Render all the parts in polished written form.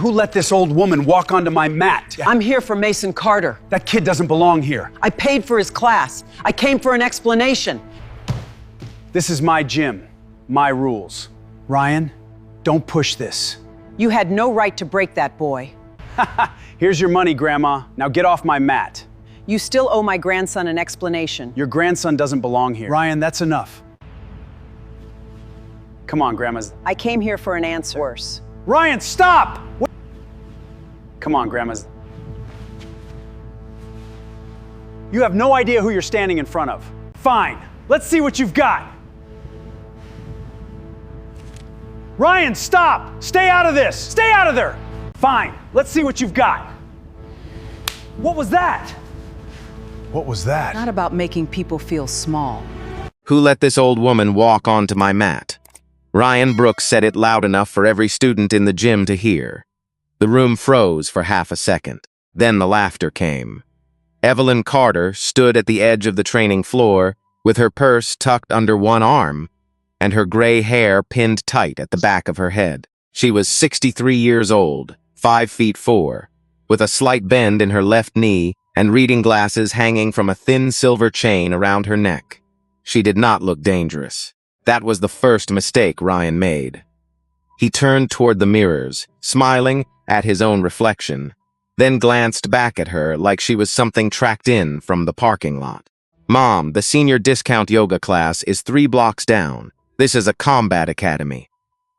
Who let this old woman walk onto my mat? I'm here for Mason Carter. That kid doesn't belong here. I paid for his class. I came for an explanation. This is my gym, my rules. Ryan, don't push this. You had no right to break that boy. Here's your money, Grandma. Now get off my mat. You still owe my grandson an explanation. Your grandson doesn't belong here. Ryan, that's enough. Come on, Grandma's. I came here for an answer. Worse. Ryan, stop! Come on, Grandma's. You have no idea who you're standing in front of. Fine, let's see what you've got. Ryan, stop! Stay out of this! Stay out of there! Fine, let's see what you've got. What was that? What was that? Not about making people feel small. Who let this old woman walk onto my mat? Ryan Brooks said it loud enough for every student in the gym to hear. The room froze for half a second. Then the laughter came. Evelyn Carter stood at the edge of the training floor with her purse tucked under one arm and her gray hair pinned tight at the back of her head. She was 63 years old, 5'4", with a slight bend in her left knee and reading glasses hanging from a thin silver chain around her neck. She did not look dangerous. That was the first mistake Ryan made. He turned toward the mirrors, smiling at his own reflection, then glanced back at her like she was something tracked in from the parking lot. Mom, the senior discount yoga class is 3 blocks down. This is a combat academy.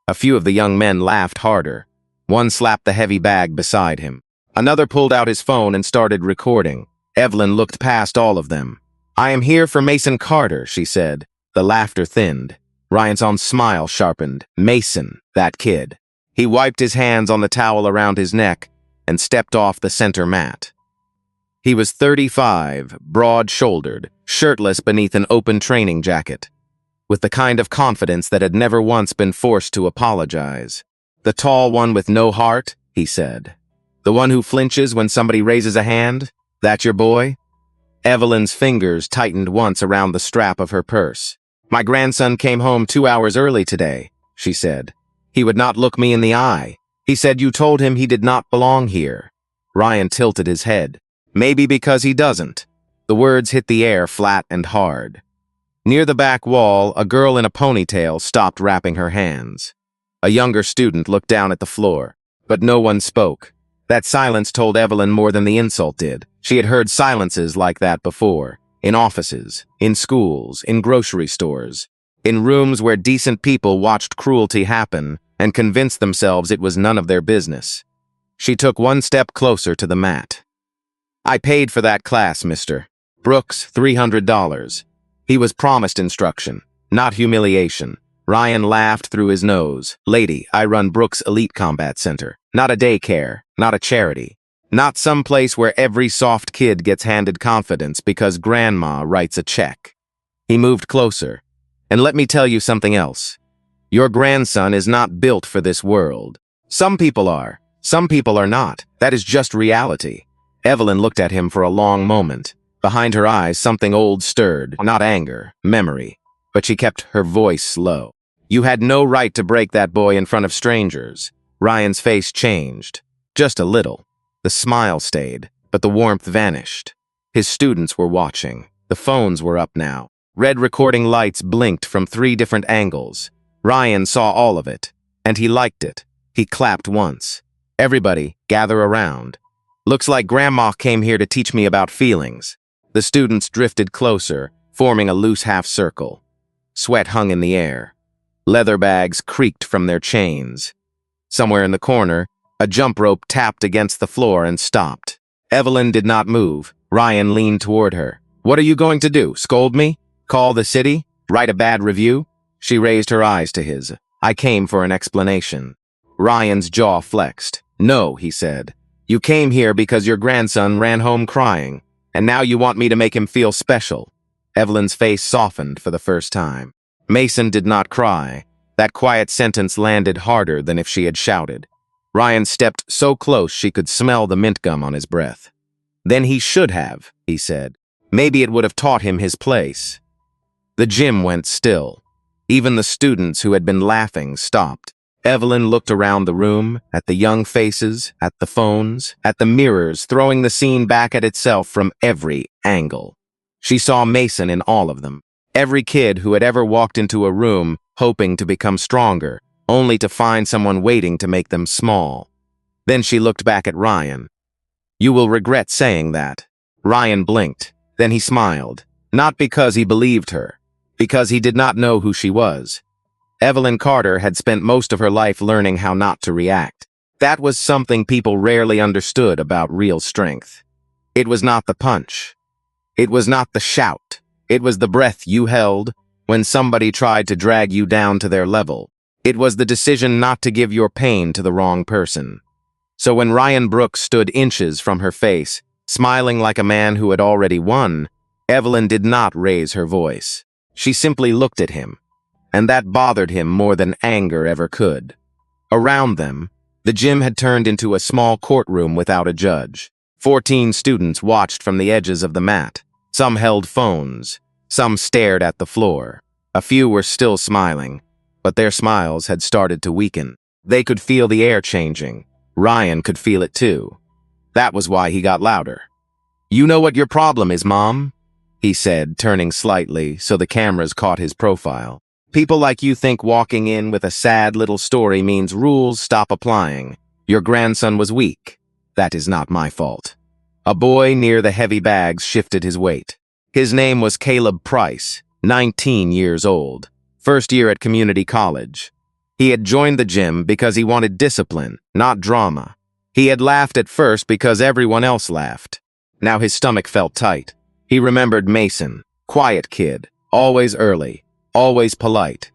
A few of the young men laughed harder. One slapped the heavy bag beside him. Another pulled out his phone and started recording. Evelyn looked past all of them. I am here for Mason Carter, she said. The laughter thinned. Ryan's smile sharpened. Mason, that kid. He wiped his hands on the towel around his neck and stepped off the center mat. He was 35, broad-shouldered, shirtless beneath an open training jacket, with the kind of confidence that had never once been forced to apologize. The tall one with no heart, he said. The one who flinches when somebody raises a hand? That your boy? Evelyn's fingers tightened once around the strap of her purse. My grandson came home 2 hours early today, she said. He would not look me in the eye. He said you told him he did not belong here. Ryan tilted his head. Maybe because he doesn't. The words hit the air flat and hard. Near the back wall, a girl in a ponytail stopped wrapping her hands. A younger student looked down at the floor, but no one spoke. That silence told Evelyn more than the insult did. She had heard silences like that before, in offices, in schools, in grocery stores, in rooms where decent people watched cruelty happen and convinced themselves it was none of their business. She took one step closer to the mat. I paid for that class, Mr. Brooks, $300. He was promised instruction, not humiliation. Ryan laughed through his nose. Lady, I run Brooks Elite Combat Center. Not a daycare, not a charity. Not some place where every soft kid gets handed confidence because grandma writes a check. He moved closer. And let me tell you something else. Your grandson is not built for this world. Some people are. Some people are not. That is just reality. Evelyn looked at him for a long moment. Behind her eyes, something old stirred. Not anger, memory. But she kept her voice low. You had no right to break that boy in front of strangers. Ryan's face changed. Just a little. The smile stayed, but the warmth vanished. His students were watching. The phones were up now. Red recording lights blinked from 3 different angles. Ryan saw all of it, and he liked it. He clapped once. Everybody, gather around. Looks like Grandma came here to teach me about feelings. The students drifted closer, forming a loose half circle. Sweat hung in the air. Leather bags creaked from their chains. Somewhere in the corner, a jump rope tapped against the floor and stopped. Evelyn did not move. Ryan leaned toward her. What are you going to do, scold me? Call the city? Write a bad review? She raised her eyes to his. I came for an explanation. Ryan's jaw flexed. No, he said. You came here because your grandson ran home crying, and now you want me to make him feel special. Evelyn's face softened for the first time. Mason did not cry. That quiet sentence landed harder than if she had shouted. Ryan stepped so close she could smell the mint gum on his breath. Then he should have, he said. Maybe it would have taught him his place. The gym went still. Even the students who had been laughing stopped. Evelyn looked around the room, at the young faces, at the phones, at the mirrors, throwing the scene back at itself from every angle. She saw Mason in all of them. Every kid who had ever walked into a room hoping to become stronger, only to find someone waiting to make them small. Then she looked back at Ryan. "You will regret saying that." Ryan blinked. Then he smiled. Not because he believed her, because he did not know who she was. Evelyn Carter had spent most of her life learning how not to react. That was something people rarely understood about real strength. It was not the punch. It was not the shout. It was the breath you held when somebody tried to drag you down to their level. It was the decision not to give your pain to the wrong person. So when Ryan Brooks stood inches from her face, smiling like a man who had already won, Evelyn did not raise her voice. She simply looked at him. And that bothered him more than anger ever could. Around them, the gym had turned into a small courtroom without a judge. 14 students watched from the edges of the mat. Some held phones. Some stared at the floor. A few were still smiling, but their smiles had started to weaken. They could feel the air changing. Ryan could feel it too. That was why he got louder. "You know what your problem is, Mom?" he said, turning slightly so the cameras caught his profile. "People like you think walking in with a sad little story means rules stop applying. Your grandson was weak. That is not my fault." A boy near the heavy bags shifted his weight. His name was Caleb Price, 19 years old, first year at community college. He had joined the gym because he wanted discipline, not drama. He had laughed at first because everyone else laughed. Now his stomach felt tight. He remembered Mason, quiet kid, always early. Always polite.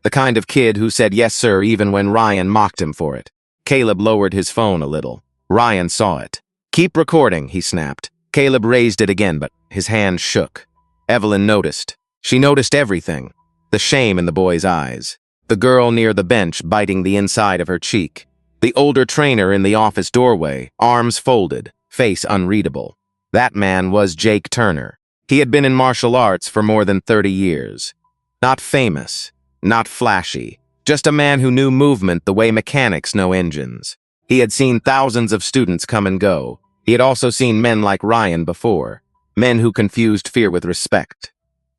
The kind of kid who said yes sir even when Ryan mocked him for it. Caleb lowered his phone a little. Ryan saw it. "Keep recording," he snapped. Caleb raised it again, but his hand shook. Evelyn noticed. She noticed everything. The shame in the boy's eyes. The girl near the bench biting the inside of her cheek. The older trainer in the office doorway, arms folded, face unreadable. That man was Jake Turner. He had been in martial arts for more than 30 years. Not famous, not flashy, just a man who knew movement the way mechanics know engines. He had seen thousands of students come and go. He had also seen men like Ryan before, men who confused fear with respect.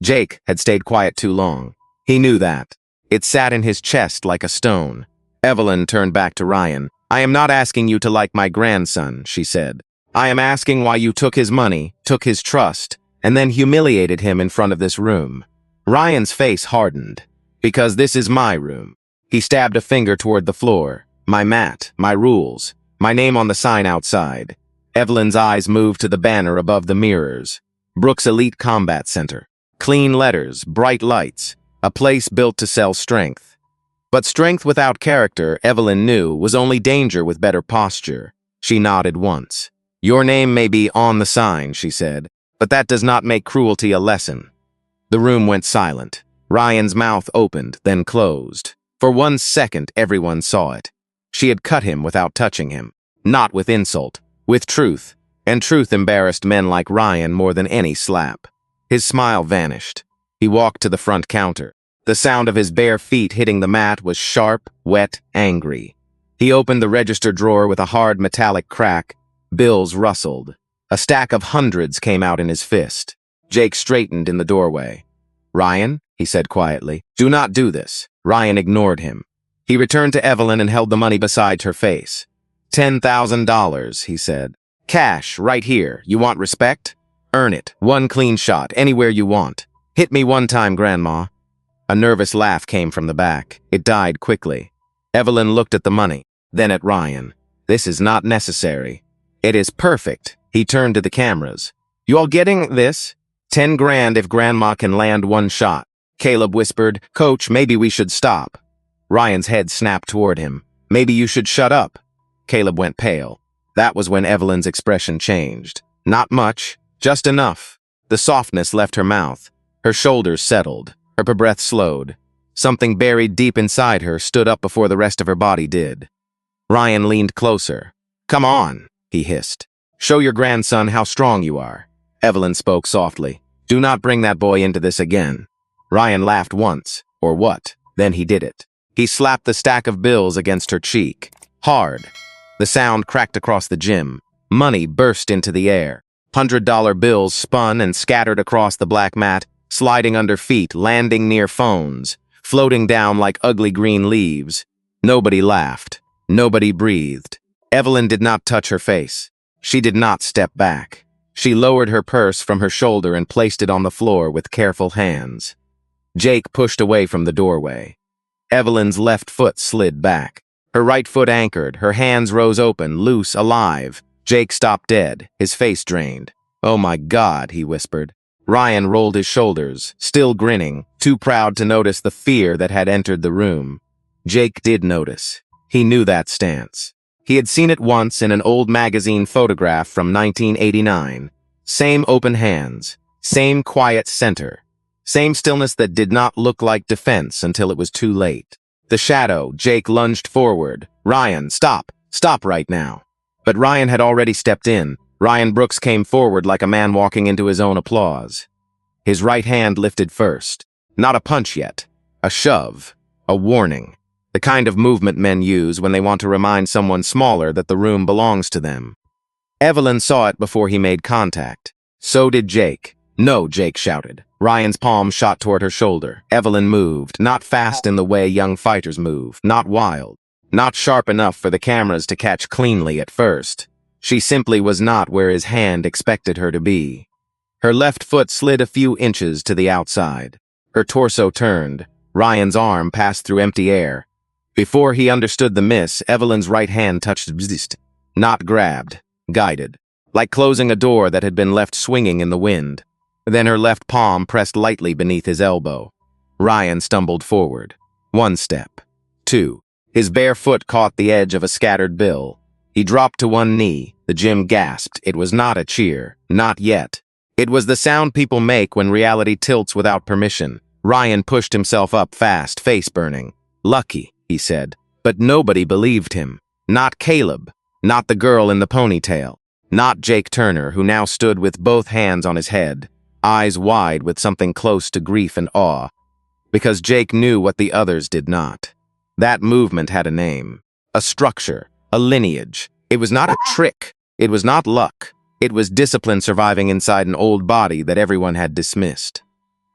Jake had stayed quiet too long. He knew that. It sat in his chest like a stone. Evelyn turned back to Ryan. "I am not asking you to like my grandson," she said. "I am asking why you took his money, took his trust, and then humiliated him in front of this room." Ryan's face hardened. "Because this is my room." He stabbed a finger toward the floor. "My mat, my rules, my name on the sign outside." Evelyn's eyes moved to the banner above the mirrors. Brooks Elite Combat Center. Clean letters, bright lights, a place built to sell strength. But strength without character, Evelyn knew, was only danger with better posture. She nodded once. "Your name may be on the sign," she said, "but that does not make cruelty a lesson." The room went silent. Ryan's mouth opened, then closed. For 1 second, everyone saw it. She had cut him without touching him. Not with insult, with truth. And truth embarrassed men like Ryan more than any slap. His smile vanished. He walked to the front counter. The sound of his bare feet hitting the mat was sharp, wet, angry. He opened the register drawer with a hard metallic crack. Bills rustled. A stack of hundreds came out in his fist. Jake straightened in the doorway. "Ryan," he said quietly, "do not do this." Ryan ignored him. He returned to Evelyn and held the money beside her face. $10,000, he said. "Cash, right here. You want respect? Earn it. One clean shot, anywhere you want. Hit me one time, Grandma." A nervous laugh came from the back. It died quickly. Evelyn looked at the money, then at Ryan. "This is not necessary." "It is perfect." He turned to the cameras. "You all getting this? 10 grand if Grandma can land one shot." Caleb whispered, "Coach, maybe we should stop." Ryan's head snapped toward him. "Maybe you should shut up." Caleb went pale. That was when Evelyn's expression changed. Not much, just enough. The softness left her mouth. Her shoulders settled. Her breath slowed. Something buried deep inside her stood up before the rest of her body did. Ryan leaned closer. "Come on," he hissed. "Show your grandson how strong you are." Evelyn spoke softly. "Do not bring that boy into this again." Ryan laughed once, or what, then he did it. He slapped the stack of bills against her cheek. Hard. The sound cracked across the gym. Money burst into the air. $100 bills spun and scattered across the black mat, sliding under feet, landing near phones, floating down like ugly green leaves. Nobody laughed. Nobody breathed. Evelyn did not touch her face. She did not step back. She lowered her purse from her shoulder and placed it on the floor with careful hands. Jake pushed away from the doorway. Evelyn's left foot slid back. Her right foot anchored, her hands rose open, loose, alive. Jake stopped dead, his face drained. "Oh my God," he whispered. Ryan rolled his shoulders, still grinning, too proud to notice the fear that had entered the room. Jake did notice. He knew that stance. He had seen it once in an old magazine photograph from 1989. Same open hands, same quiet center, same stillness that did not look like defense until it was too late. The shadow, Jake lunged forward. "Ryan, stop! Stop right now!" But Ryan had already stepped in. Ryan Brooks came forward like a man walking into his own applause. His right hand lifted first. Not a punch yet. A shove. A warning. The kind of movement men use when they want to remind someone smaller that the room belongs to them. Evelyn saw it before he made contact. So did Jake. "No," Jake shouted. Ryan's palm shot toward her shoulder. Evelyn moved, not fast in the way young fighters move, not wild, not sharp enough for the cameras to catch cleanly at first. She simply was not where his hand expected her to be. Her left foot slid a few inches to the outside. Her torso turned. Ryan's arm passed through empty air. Before he understood the miss, Evelyn's right hand touched bzzzt. Not grabbed, guided, like closing a door that had been left swinging in the wind. Then her left palm pressed lightly beneath his elbow. Ryan stumbled forward. 1 step. 2. His bare foot caught the edge of a scattered bill. He dropped to one knee. The gym gasped. It was not a cheer. Not yet. It was the sound people make when reality tilts without permission. Ryan pushed himself up fast, face burning. "Lucky," he said. But nobody believed him. Not Caleb. Not the girl in the ponytail. Not Jake Turner, who now stood with both hands on his head, eyes wide with something close to grief and awe. Because Jake knew what the others did not. That movement had a name. A structure. A lineage. It was not a trick. It was not luck. It was discipline surviving inside an old body that everyone had dismissed.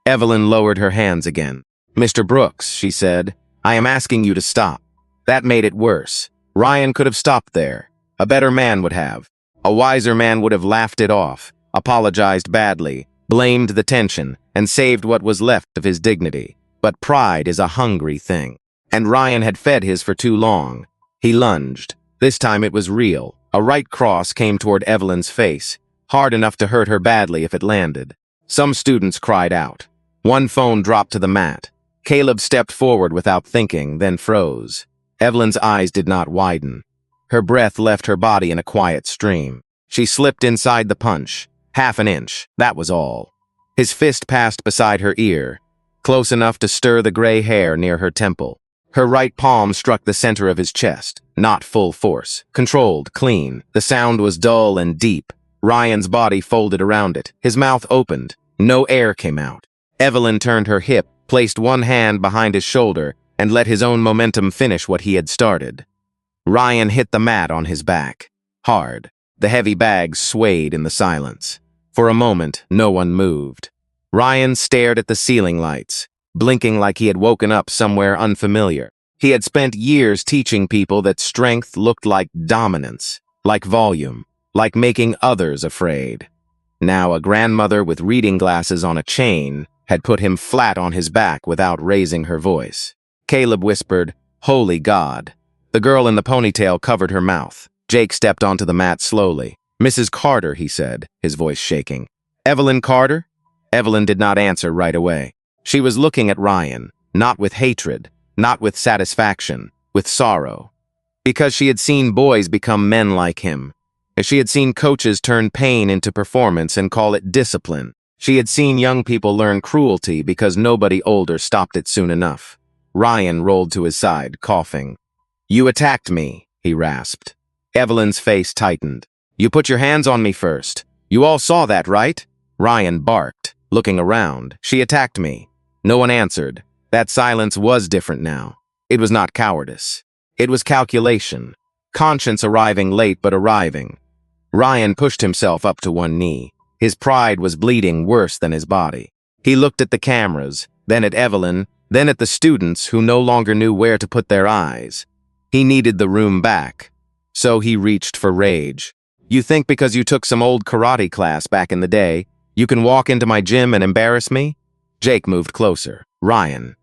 Evelyn lowered her hands again. "Mr. Brooks," she said, "I am asking you to stop." That made it worse. Ryan could have stopped there. A better man would have. A wiser man would have laughed it off, apologized badly, blamed the tension, and saved what was left of his dignity. But pride is a hungry thing. And Ryan had fed his for too long. He lunged. This time it was real. A right cross came toward Evelyn's face, hard enough to hurt her badly if it landed. Some students cried out. One phone dropped to the mat. Caleb stepped forward without thinking, then froze. Evelyn's eyes did not widen. Her breath left her body in a quiet stream. She slipped inside the punch. 1/2 inch, that was all. His fist passed beside her ear, close enough to stir the gray hair near her temple. Her right palm struck the center of his chest, not full force. Controlled, clean. The sound was dull and deep. Ryan's body folded around it. His mouth opened. No air came out. Evelyn turned her hip, placed one hand behind his shoulder, and let his own momentum finish what he had started. Ryan hit the mat on his back. Hard. The heavy bags swayed in the silence. For a moment, no one moved. Ryan stared at the ceiling lights, blinking like he had woken up somewhere unfamiliar. He had spent years teaching people that strength looked like dominance, like volume, like making others afraid. Now a grandmother with reading glasses on a chain had put him flat on his back without raising her voice. Caleb whispered, "Holy God." The girl in the ponytail covered her mouth. Jake stepped onto the mat slowly. "Mrs. Carter," he said, his voice shaking. "Evelyn Carter?" Evelyn did not answer right away. She was looking at Ryan, not with hatred, not with satisfaction, with sorrow. Because she had seen boys become men like him. She had seen coaches turn pain into performance and call it discipline. She had seen young people learn cruelty because nobody older stopped it soon enough. Ryan rolled to his side, coughing. "You attacked me," he rasped. Evelyn's face tightened. "You put your hands on me first. You all saw that, right?" Ryan barked, looking around. "She attacked me." No one answered. That silence was different now. It was not cowardice. It was calculation. Conscience arriving late but arriving. Ryan pushed himself up to one knee. His pride was bleeding worse than his body. He looked at the cameras, then at Evelyn, then at the students who no longer knew where to put their eyes. He needed the room back. So he reached for rage. You think because you took some old karate class back in the day, you can walk into my gym and embarrass me? Jake moved closer. Ryan,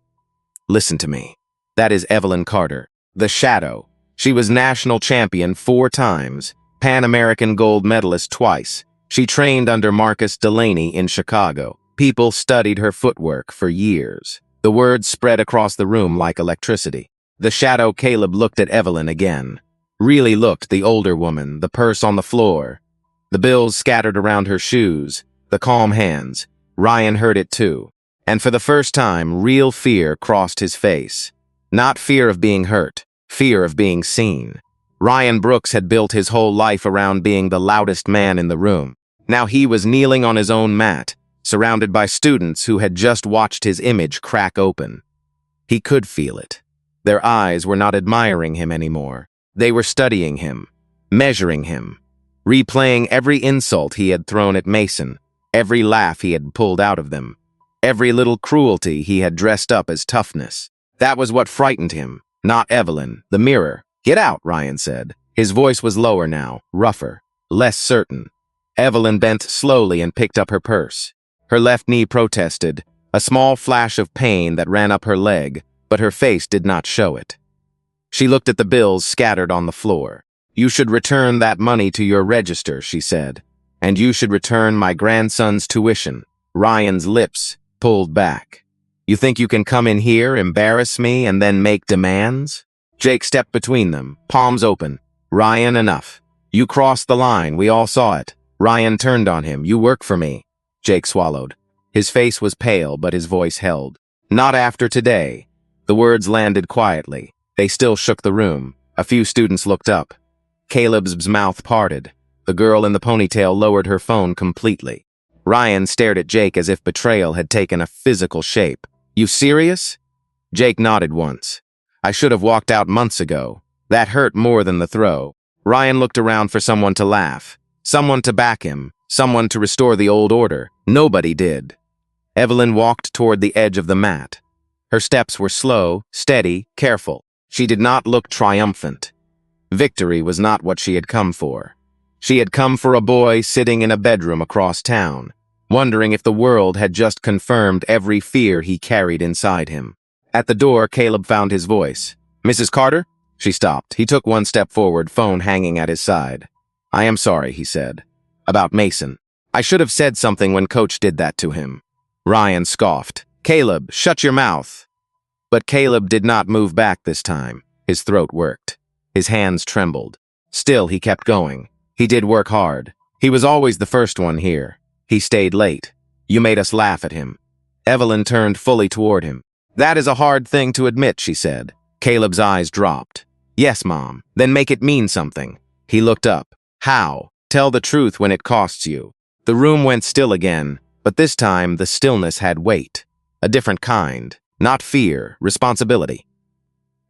listen to me. That is Evelyn Carter, the Shadow. She was national champion 4 times, Pan American gold medalist twice. She trained under Marcus Delaney in Chicago. People studied her footwork for years. The word spread across the room like electricity. The Shadow. Caleb looked at Evelyn again. Really looked, the older woman, the purse on the floor. The bills scattered around her shoes, the calm hands. Ryan heard it too. And for the first time, real fear crossed his face. Not fear of being hurt, fear of being seen. Ryan Brooks had built his whole life around being the loudest man in the room. Now he was kneeling on his own mat, surrounded by students who had just watched his image crack open. He could feel it. Their eyes were not admiring him anymore. They were studying him, measuring him, replaying every insult he had thrown at Mason, every laugh he had pulled out of them, every little cruelty he had dressed up as toughness. That was what frightened him, not Evelyn, the mirror. Get out, Ryan said. His voice was lower now, rougher, less certain. Evelyn bent slowly and picked up her purse. Her left knee protested, a small flash of pain that ran up her leg, but her face did not show it. She looked at the bills scattered on the floor. You should return that money to your register, she said. And you should return my grandson's tuition. Ryan's lips pulled back. You think you can come in here, embarrass me, and then make demands? Jake stepped between them, palms open. Ryan, enough. You crossed the line, we all saw it. Ryan turned on him. You work for me. Jake swallowed. His face was pale, but his voice held. Not after today. The words landed quietly. They still shook the room. A few students looked up. Caleb's mouth parted. The girl in the ponytail lowered her phone completely. Ryan stared at Jake as if betrayal had taken a physical shape. You serious? Jake nodded once. I should have walked out months ago. That hurt more than the throw. Ryan looked around for someone to laugh, someone to back him, someone to restore the old order. Nobody did. Evelyn walked toward the edge of the mat. Her steps were slow, steady, careful. She did not look triumphant. Victory was not what she had come for. She had come for a boy sitting in a bedroom across town, wondering if the world had just confirmed every fear he carried inside him. At the door, Caleb found his voice. Mrs. Carter? She stopped. He took one step forward, phone hanging at his side. I am sorry, he said. About Mason. I should have said something when Coach did that to him. Ryan scoffed. Caleb, shut your mouth. But Caleb did not move back this time. His throat worked. His hands trembled. Still, he kept going. He did work hard. He was always the first one here. He stayed late. You made us laugh at him. Evelyn turned fully toward him. That is a hard thing to admit, she said. Caleb's eyes dropped. Yes, Mom. Then make it mean something. He looked up. How? Tell the truth when it costs you. The room went still again, but this time the stillness had weight. A different kind. Not fear, responsibility.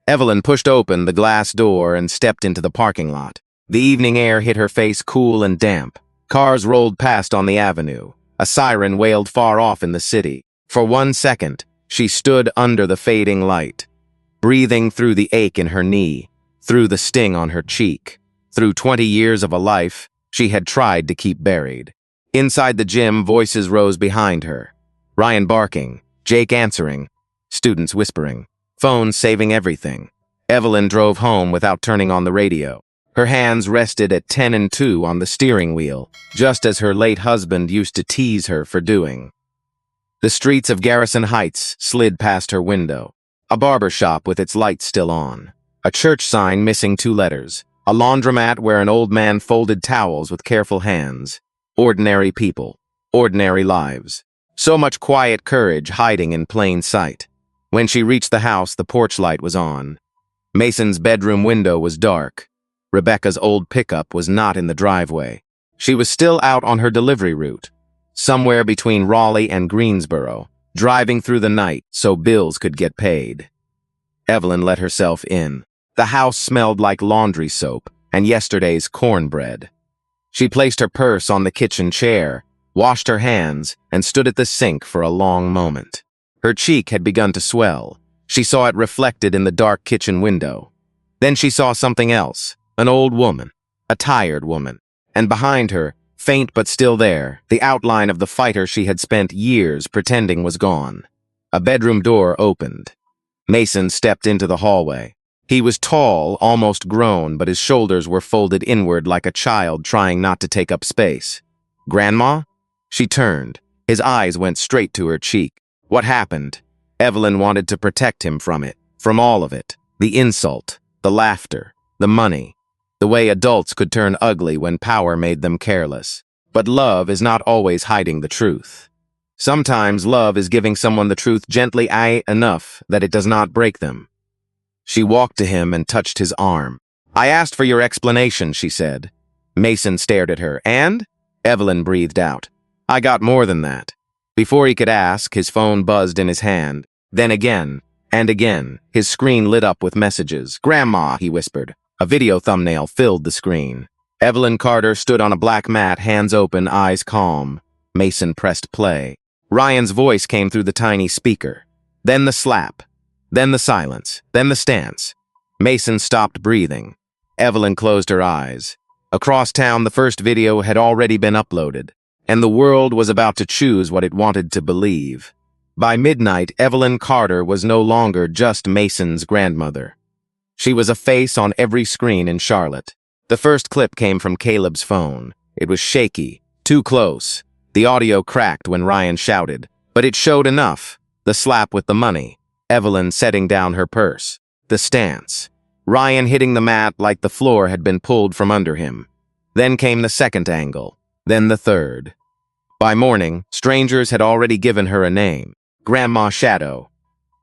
Evelyn pushed open the glass door and stepped into the parking lot. The evening air hit her face cool and damp. Cars rolled past on the avenue. A siren wailed far off in the city. For 1 second, she stood under the fading light, breathing through the ache in her knee, through the sting on her cheek, through 20 years of a life she had tried to keep buried. Inside the gym, voices rose behind her. Ryan barking, Jake answering, students whispering, phones saving everything. Evelyn drove home without turning on the radio. Her hands rested at 10 and 2 on the steering wheel, just as her late husband used to tease her for doing. The streets of Garrison Heights slid past her window. A barber shop with its lights still on. A church sign missing 2 letters. A laundromat where an old man folded towels with careful hands. Ordinary people. Ordinary lives. So much quiet courage hiding in plain sight. When she reached the house, the porch light was on. Mason's bedroom window was dark. Rebecca's old pickup was not in the driveway. She was still out on her delivery route, somewhere between Raleigh and Greensboro, driving through the night so bills could get paid. Evelyn let herself in. The house smelled like laundry soap and yesterday's cornbread. She placed her purse on the kitchen chair, washed her hands, and stood at the sink for a long moment. Her cheek had begun to swell. She saw it reflected in the dark kitchen window. Then she saw something else, an old woman, a tired woman, and behind her, faint but still there, the outline of the fighter she had spent years pretending was gone. A bedroom door opened. Mason stepped into the hallway. He was tall, almost grown, but his shoulders were folded inward like a child trying not to take up space. "Grandma?" She turned. His eyes went straight to her cheek. What happened? Evelyn wanted to protect him from it, from all of it. The insult, the laughter, the money, the way adults could turn ugly when power made them careless. But love is not always hiding the truth. Sometimes love is giving someone the truth gently enough that it does not break them. She walked to him and touched his arm. "I asked for your explanation," she said. Mason stared at her. "And?" Evelyn breathed out. "I got more than that." Before he could ask, his phone buzzed in his hand. Then again, and again, his screen lit up with messages. "Grandma," he whispered. A video thumbnail filled the screen. Evelyn Carter stood on a black mat, hands open, eyes calm. Mason pressed play. Ryan's voice came through the tiny speaker. Then the slap. Then the silence. Then the stance. Mason stopped breathing. Evelyn closed her eyes. Across town, the first video had already been uploaded, and the world was about to choose what it wanted to believe. By midnight, Evelyn Carter was no longer just Mason's grandmother. She was a face on every screen in Charlotte. The first clip came from Caleb's phone. It was shaky, too close. The audio cracked when Ryan shouted, but it showed enough. The slap with the money. Evelyn setting down her purse. The stance. Ryan hitting the mat like the floor had been pulled from under him. Then came the second angle. Then the third. By morning, strangers had already given her a name. Grandma Shadow.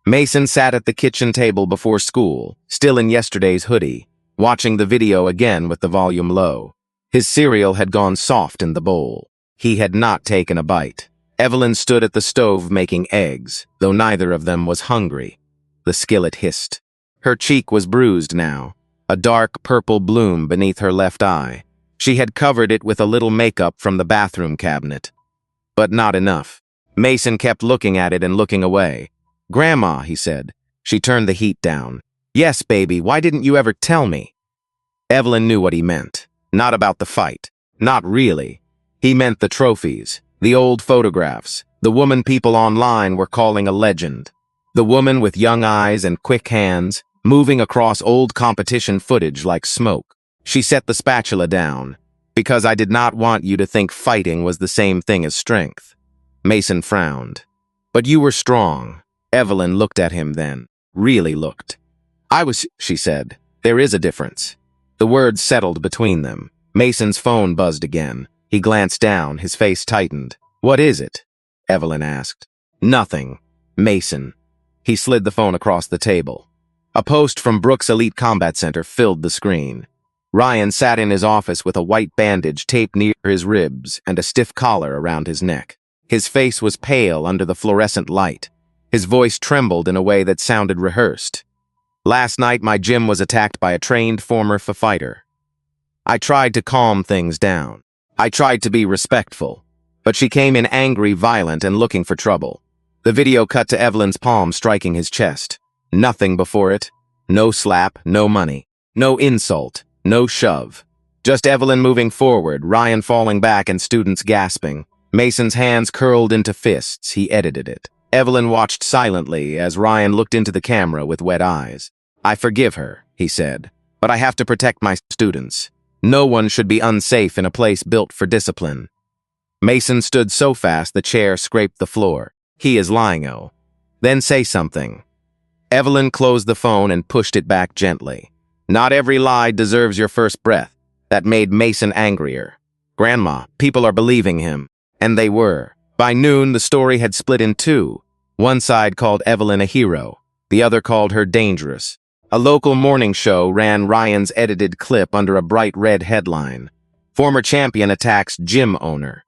Mason sat at the kitchen table before school, still in yesterday's hoodie, watching the video again with the volume low. His cereal had gone soft in the bowl. He had not taken a bite. Evelyn stood at the stove making eggs, though neither of them was hungry. The skillet hissed. Her cheek was bruised now, a dark purple bloom beneath her left eye. She had covered it with a little makeup from the bathroom cabinet. But not enough. Mason kept looking at it and looking away. "Grandma," he said. She turned the heat down. "Yes, baby, why didn't you ever tell me?" Evelyn knew what he meant. Not about the fight. Not really. He meant the trophies. The old photographs, the woman people online were calling a legend. The woman with young eyes and quick hands, moving across old competition footage like smoke. She set the spatula down, "Because I did not want you to think fighting was the same thing as strength." Mason frowned. "But you were strong." Evelyn looked at him then, really looked. "I was," she said. "There is a difference." The words settled between them. Mason's phone buzzed again. He glanced down, his face tightened. "What is it?" Evelyn asked. "Nothing." Mason. He slid the phone across the table. A post from Brooks Elite Combat Center filled the screen. Ryan sat in his office with a white bandage taped near his ribs and a stiff collar around his neck. His face was pale under the fluorescent light. His voice trembled in a way that sounded rehearsed. "Last night, my gym was attacked by a trained former fighter. I tried to calm things down. I tried to be respectful, but she came in angry, violent, and looking for trouble." The video cut to Evelyn's palm striking his chest. Nothing before it. No slap, no money. No insult, no shove. Just Evelyn moving forward, Ryan falling back, and students gasping. Mason's hands curled into fists. He edited it. Evelyn watched silently as Ryan looked into the camera with wet eyes. "I forgive her," he said, "but I have to protect my students. No one should be unsafe in a place built for discipline." Mason stood so fast the chair scraped the floor. "He is lying, oh." "Then say something." Evelyn closed the phone and pushed it back gently. "Not every lie deserves your first breath." That made Mason angrier. "Grandma, people are believing him." And they were. By noon, the story had split in two. One side called Evelyn a hero. The other called her dangerous. A local morning show ran Ryan's edited clip under a bright red headline. "Former champion attacks gym owner."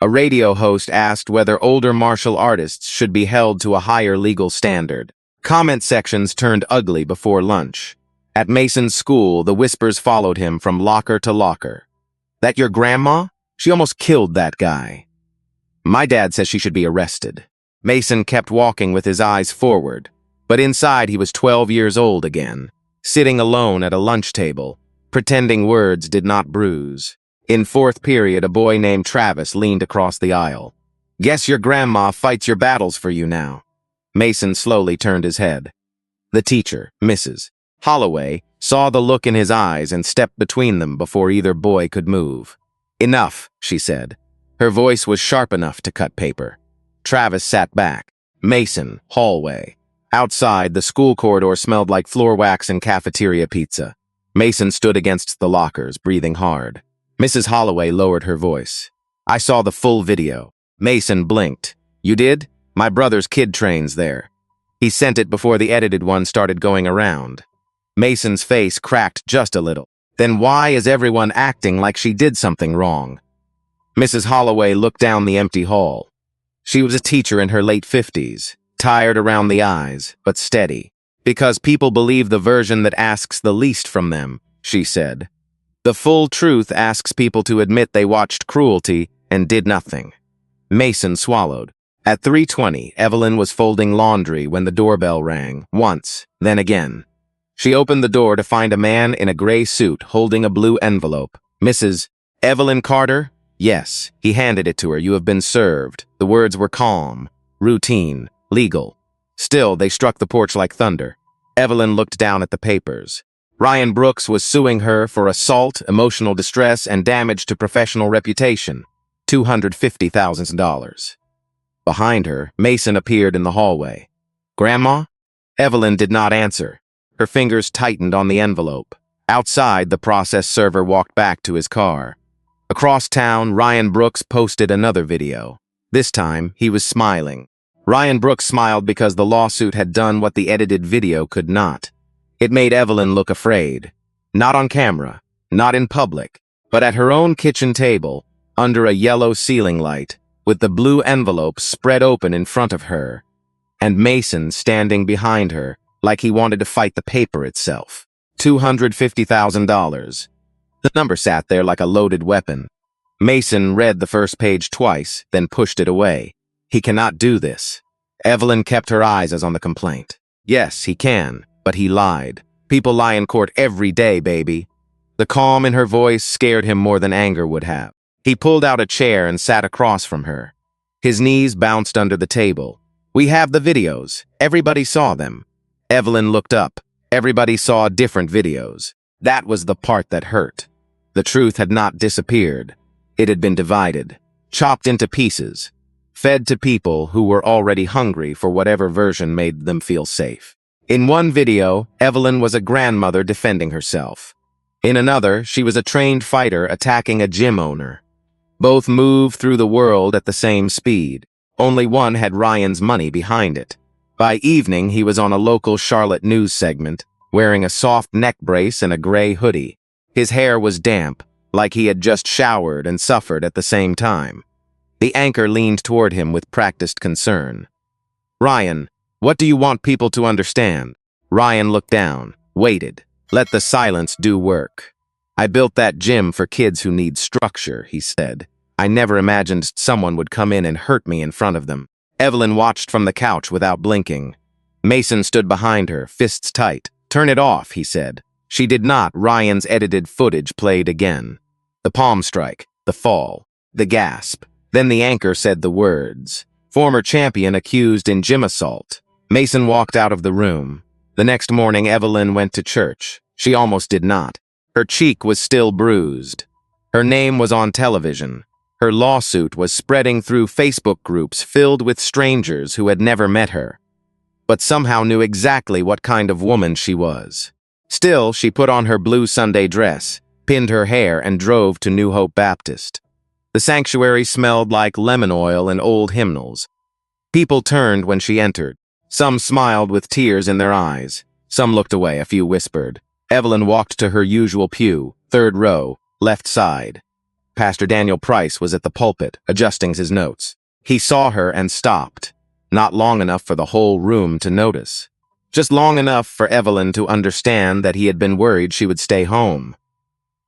A radio host asked whether older martial artists should be held to a higher legal standard. Comment sections turned ugly before lunch. At Mason's school, the whispers followed him from locker to locker. That your grandma? She almost killed that guy. My dad says she should be arrested. Mason kept walking with his eyes forward, but inside he was 12 years old again, sitting alone at a lunch table, pretending words did not bruise. In fourth period, a boy named Travis leaned across the aisle. Guess your grandma fights your battles for you now. Mason slowly turned his head. The teacher, Mrs. Holloway, saw the look in his eyes and stepped between them before either boy could move. Enough, she said. Her voice was sharp enough to cut paper. Travis sat back. Mason, hallway. Outside, the school corridor smelled like floor wax and cafeteria pizza. Mason stood against the lockers, breathing hard. Mrs. Holloway lowered her voice. I saw the full video. Mason blinked. You did? My brother's kid trains there. He sent it before the edited one started going around. Mason's face cracked just a little. Then why is everyone acting like she did something wrong? Mrs. Holloway looked down the empty hall. She was a teacher in her late 50s, tired around the eyes, but steady. Because people believe the version that asks the least from them, she said. The full truth asks people to admit they watched cruelty and did nothing. Mason swallowed. At 3:20, Evelyn was folding laundry when the doorbell rang, once, then again. She opened the door to find a man in a gray suit holding a blue envelope. Mrs. Evelyn Carter? Yes, he handed it to her. You have been served. The words were calm, routine, legal. Still, they struck the porch like thunder. Evelyn looked down at the papers. Ryan Brooks was suing her for assault, emotional distress, and damage to professional reputation. $250,000. Behind her, Mason appeared in the hallway. Grandma? Evelyn did not answer. Her fingers tightened on the envelope. Outside, the process server walked back to his car. Across town, Ryan Brooks posted another video. This time, he was smiling. Ryan Brooks smiled because the lawsuit had done what the edited video could not. It made Evelyn look afraid. Not on camera, not in public, but at her own kitchen table, under a yellow ceiling light, with the blue envelope spread open in front of her, and Mason standing behind her like he wanted to fight the paper itself. $250,000. The number sat there like a loaded weapon. Mason read the first page twice, then pushed it away. He cannot do this. Evelyn kept her eyes on the complaint. Yes, he can, but he lied. People lie in court every day, baby. The calm in her voice scared him more than anger would have. He pulled out a chair and sat across from her. His knees bounced under the table. We have the videos. Everybody saw them. Evelyn looked up. Everybody saw different videos. That was the part that hurt. The truth had not disappeared. It had been divided, chopped into pieces, fed to people who were already hungry for whatever version made them feel safe. In one video, Evelyn was a grandmother defending herself. In another, she was a trained fighter attacking a gym owner. Both moved through the world at the same speed. Only one had Ryan's money behind it. By evening, he was on a local Charlotte news segment, wearing a soft neck brace and a gray hoodie. His hair was damp, like he had just showered and suffered at the same time. The anchor leaned toward him with practiced concern. Ryan, what do you want people to understand? Ryan looked down, waited. Let the silence do work. I built that gym for kids who need structure, he said. I never imagined someone would come in and hurt me in front of them. Evelyn watched from the couch without blinking. Mason stood behind her, fists tight. Turn it off, he said. She did not. Ryan's edited footage played again. The palm strike, the fall, the gasp. Then the anchor said the words. Former champion accused in gym assault. Mason walked out of the room. The next morning, Evelyn went to church. She almost did not. Her cheek was still bruised. Her name was on television. Her lawsuit was spreading through Facebook groups filled with strangers who had never met her, but somehow knew exactly what kind of woman she was. Still, she put on her blue Sunday dress, pinned her hair, and drove to New Hope Baptist. The sanctuary smelled like lemon oil and old hymnals. People turned when she entered. Some smiled with tears in their eyes. Some looked away, a few whispered. Evelyn walked to her usual pew, third row, left side. Pastor Daniel Price was at the pulpit, adjusting his notes. He saw her and stopped, not long enough for the whole room to notice. just long enough for Evelyn to understand that he had been worried she would stay home.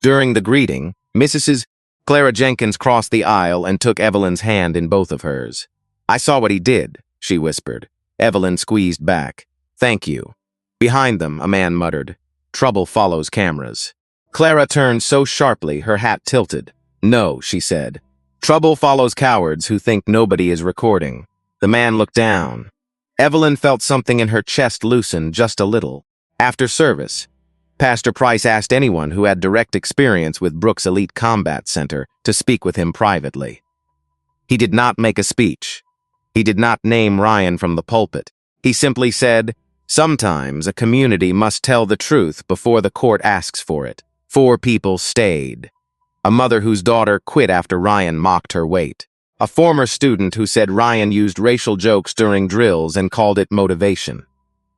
During the greeting, Mrs. Clara Jenkins crossed the aisle and took Evelyn's hand in both of hers. "I saw what he did," she whispered. Evelyn squeezed back. "Thank you." Behind them, a man muttered, "Trouble follows cameras." Clara turned so sharply her hat tilted. "No," she said. "Trouble follows cowards who think nobody is recording." The man looked down. Evelyn felt something in her chest loosen just a little. After service, Pastor Price asked anyone who had direct experience with Brooks Elite Combat Center to speak with him privately. He did not make a speech. He did not name Ryan from the pulpit. He simply said, "Sometimes a community must tell the truth before the court asks for it." 4 people stayed. A mother whose daughter quit after Ryan mocked her weight. A former student who said Ryan used racial jokes during drills and called it motivation.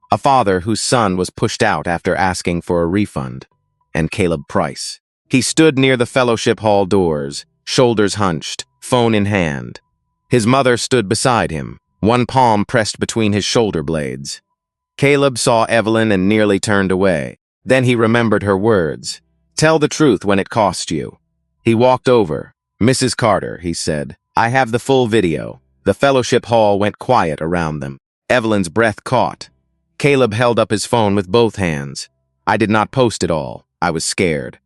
A father whose son was pushed out after asking for a refund. And Caleb Price. He stood near the fellowship hall doors, shoulders hunched, phone in hand. His mother stood beside him, one palm pressed between his shoulder blades. Caleb saw Evelyn and nearly turned away. Then he remembered her words. "Tell the truth when it costs you." He walked over. "Mrs. Carter," he said, "I have the full video." The fellowship hall went quiet around them. Evelyn's breath caught. Caleb held up his phone with both hands. "I did not post it all. I was scared.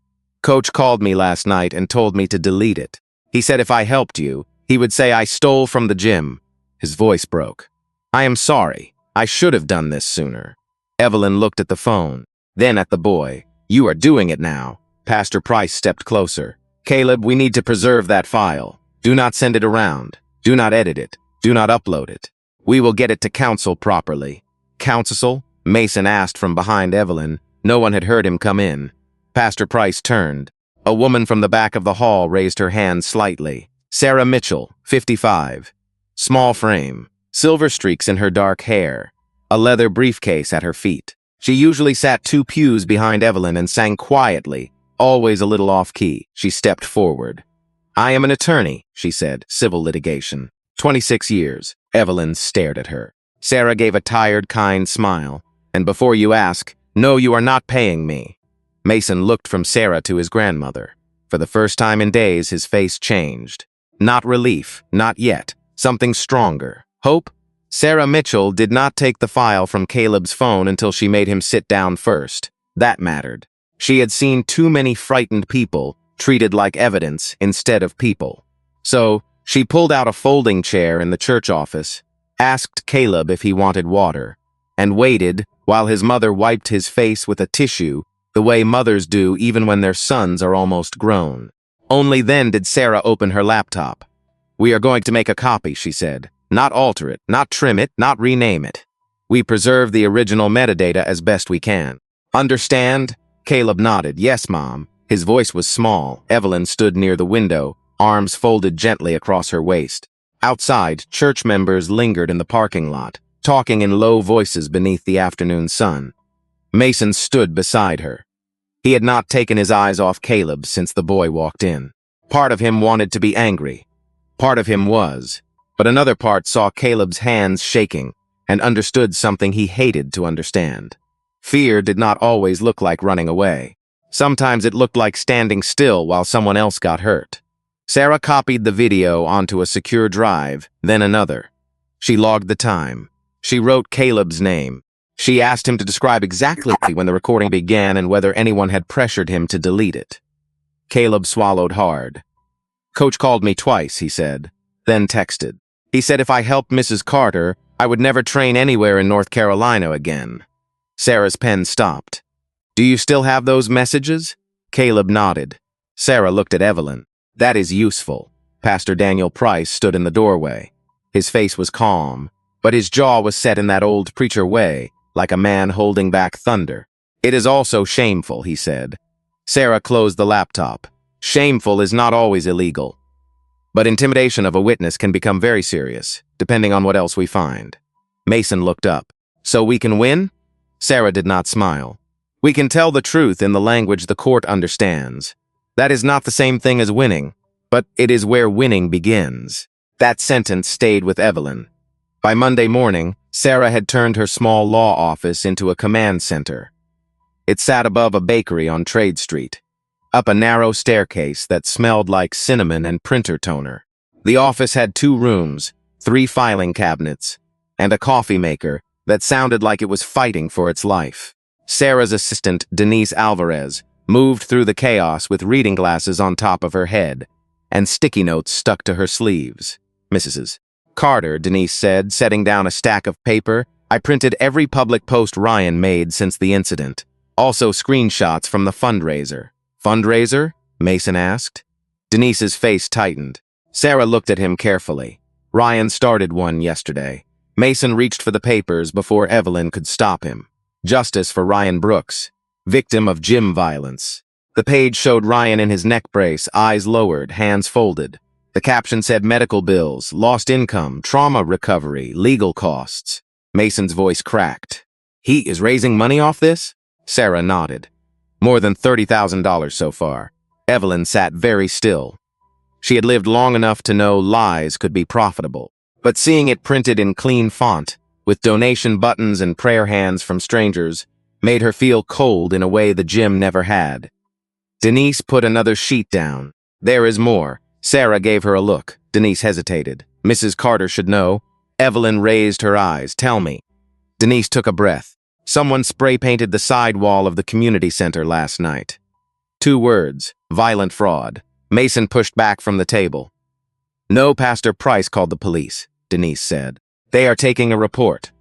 Coach called me last night and told me to delete it. He said if I helped you, he would say I stole from the gym." His voice broke. "I am sorry. I should have done this sooner." Evelyn looked at the phone, then at the boy. "You are doing it now." Pastor Price stepped closer. "Caleb, we need to preserve that file. Do not send it around. Do not edit it. Do not upload it. We will get it to council properly." "Council?" Mason asked from behind Evelyn. No one had heard him come in. Pastor Price turned. A woman from the back of the hall raised her hand slightly. Sarah Mitchell, 55. Small frame, silver streaks in her dark hair, a leather briefcase at her feet. She usually sat 2 pews behind Evelyn and sang quietly, always a little off-key. She stepped forward. "I am an attorney," she said, "civil litigation. 26 years. Evelyn stared at her. Sarah gave a tired, kind smile. "And before you ask, no, you are not paying me." Mason looked from Sarah to his grandmother. For the first time in days, his face changed. Not relief, not yet. Something stronger. Hope? Sarah Mitchell did not take the file from Caleb's phone until she made him sit down first. That mattered. She had seen too many frightened people treated like evidence instead of people. So, she pulled out a folding chair in the church office, asked Caleb if he wanted water, and waited while his mother wiped his face with a tissue the way mothers do even when their sons are almost grown. Only then did Sarah open her laptop. "We are going to make a copy," she said. "Not alter it, not trim it, not rename it. We preserve the original metadata as best we can. Understand?" Caleb nodded. "Yes, Mom." His voice was small. Evelyn stood near the window, arms folded gently across her waist. Outside, church members lingered in the parking lot, talking in low voices beneath the afternoon sun. Mason stood beside her. He had not taken his eyes off Caleb since the boy walked in. Part of him wanted to be angry. Part of him was. But another part saw Caleb's hands shaking and understood something he hated to understand. Fear did not always look like running away. Sometimes it looked like standing still while someone else got hurt. Sarah copied the video onto a secure drive, then another. She logged the time. She wrote Caleb's name. She asked him to describe exactly when the recording began and whether anyone had pressured him to delete it. Caleb swallowed hard. "Coach called me twice," he said, then texted. He said if I helped Mrs. Carter, I would never train anywhere in North Carolina again. Sarah's pen stopped. "Do you still have those messages?" Caleb nodded. Sarah looked at Evelyn. "That is useful." Pastor Daniel Price stood in the doorway. His face was calm, but his jaw was set in that old preacher way, like a man holding back thunder. "It is also shameful," he said. Sarah closed the laptop. "Shameful is not always illegal. But intimidation of a witness can become very serious, depending on what else we find." Mason looked up. "So we can win?" Sarah did not smile. "We can tell the truth in the language the court understands. That is not the same thing as winning, but it is where winning begins." That sentence stayed with Evelyn. By Monday morning, Sarah had turned her small law office into a command center. It sat above a bakery on Trade Street, up a narrow staircase that smelled like cinnamon and printer toner. The office had 2 rooms, 3 filing cabinets, and a coffee maker that sounded like it was fighting for its life. Sarah's assistant, Denise Alvarez, moved through the chaos with reading glasses on top of her head and sticky notes stuck to her sleeves. Mrs. Carter, Denise said, setting down a stack of paper, I printed every public post Ryan made since the incident. Also screenshots from the fundraiser. Fundraiser? Mason asked. Denise's face tightened. Sarah looked at him carefully. Ryan started one yesterday. Mason reached for the papers before Evelyn could stop him. Justice for Ryan Brooks, victim of gym violence. The page showed Ryan in his neck brace, eyes lowered, hands folded. The caption said medical bills, lost income, trauma recovery, legal costs. Mason's voice cracked. He is raising money off this? Sarah nodded. More than $30,000 so far. Evelyn sat very still. She had lived long enough to know lies could be profitable. But seeing it printed in clean font, with donation buttons and prayer hands from strangers, made her feel cold in a way the gym never had. Denise put another sheet down. There is more. Sarah gave her a look. Denise hesitated. Mrs. Carter should know. Evelyn raised her eyes. Tell me. Denise took a breath. Someone spray-painted the side wall of the community center last night. 2 words. Violent fraud. Mason pushed back from the table. No, Pastor Price called the police, Denise said. They are taking a report.